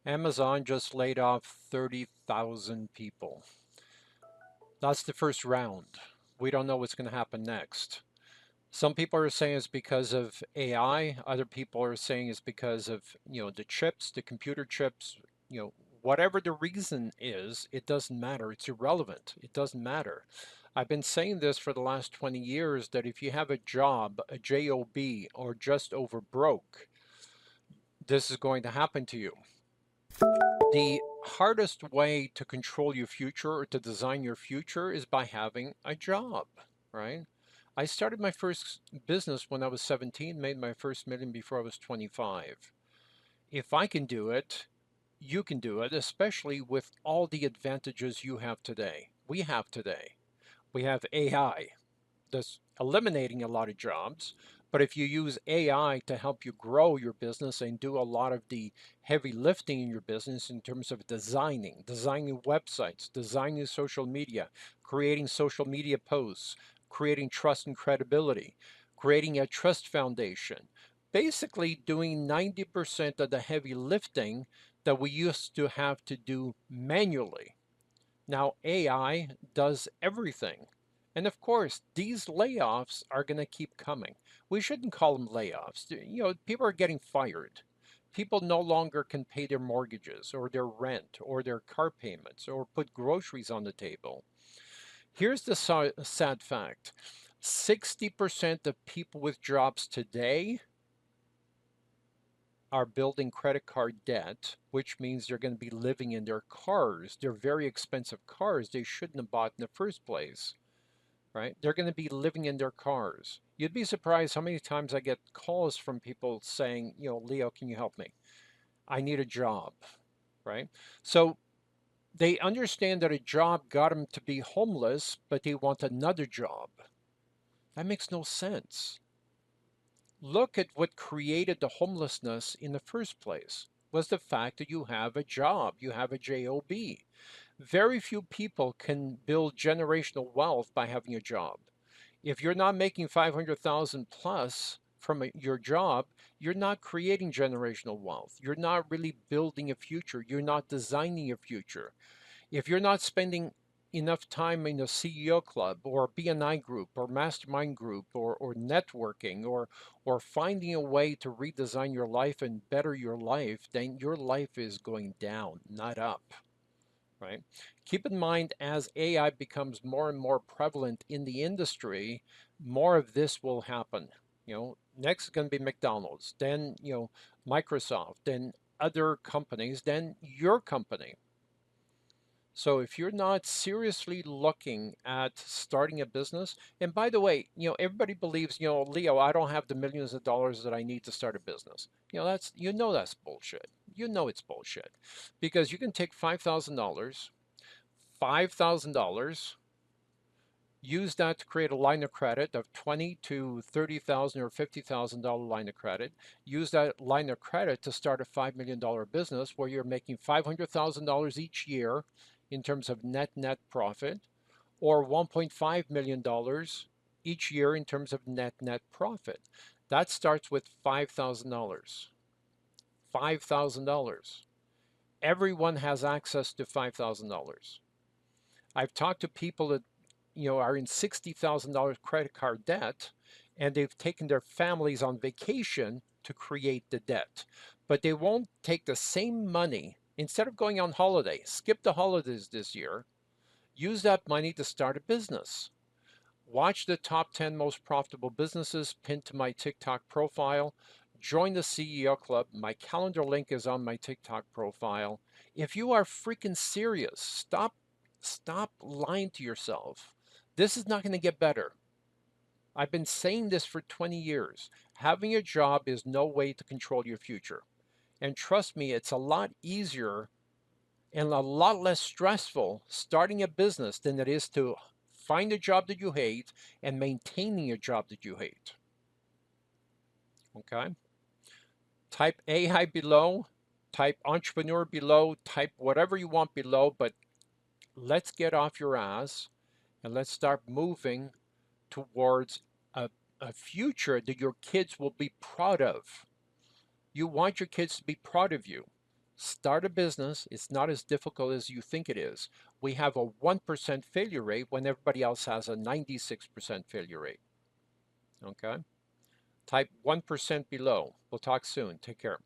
Amazon just laid off 30,000 people. That's the first round. We don't know what's going to happen next. Some people are saying it's because of AI. Other people are saying it's because of, the chips, the computer chips, whatever the reason is, it doesn't matter. It's irrelevant. It doesn't matter. I've been saying this for the last 20 years that if you have a job, a job, or just over broke, this is going to happen to you. The hardest way to control your future or to design your future is by having a job, right? I started my first business when I was 17, made my first million before I was 25. If I can do it, you can do it, especially with all the advantages you have today. We have today. We have AI that's eliminating a lot of jobs. But if you use AI to help you grow your business and do a lot of the heavy lifting in your business in terms of designing websites, designing social media, creating social media posts, creating trust and credibility, creating a trust foundation, basically doing 90% of the heavy lifting that we used to have to do manually. Now AI does everything. And of course, these layoffs are going to keep coming. We shouldn't call them layoffs. People are getting fired. People no longer can pay their mortgages or their rent or their car payments or put groceries on the table. Here's the sad fact: 60% of people with jobs today are building credit card debt, which means they're going to be living in their cars. They're very expensive cars they shouldn't have bought in the first place, right? They're going to be living in their cars. You'd be surprised how many times I get calls from people saying, Leo, can you help me? I need a job, right? So they understand that a job got them to be homeless, but they want another job. That makes no sense. Look at what created the homelessness in the first place was the fact that you have a job, you have a job. Very few people can build generational wealth by having a job. If you're not making 500,000 plus from your job, you're not creating generational wealth. You're not really building a future. You're not designing a future. If you're not spending enough time in a CEO club or BNI group or mastermind group or networking or finding a way to redesign your life and better your life, then your life is going down, not up, right? Keep in mind, as AI becomes more and more prevalent in the industry, more of this will happen. Next is going to be McDonald's, then, Microsoft, then other companies, then your company. So if you're not seriously looking at starting a business, and by the way, everybody believes, Leo, I don't have the millions of dollars that I need to start a business. That's bullshit. You know it's bullshit. Because you can take $5,000, use that to create a line of credit of 20 to 30,000 or $50,000 line of credit. Use that line of credit to start a $5 million business where you're making $500,000 each year in terms of net profit, or $1.5 million each year in terms of net profit. That starts with $5,000. $5,000. Everyone has access to $5,000. I've talked to people that are in $60,000 credit card debt, and they've taken their families on vacation to create the debt. But they won't take the same money, instead of going on holiday, skip the holidays this year, use that money to start a business. Watch the top 10 most profitable businesses pinned to my TikTok profile. Join the CEO Club. My calendar link is on my TikTok profile. If you are freaking serious, stop lying to yourself. This is not going to get better. I've been saying this for 20 years. Having a job is no way to control your future. And trust me, it's a lot easier and a lot less stressful starting a business than it is to find a job that you hate and maintaining a job that you hate. Okay? Type AI below, type entrepreneur below, type whatever you want below, but let's get off your ass and let's start moving towards a future that your kids will be proud of. You want your kids to be proud of you. Start a business. It's not as difficult as you think it is. We have a 1% failure rate when everybody else has a 96% failure rate. Okay? Type 1% below. We'll talk soon. Take care.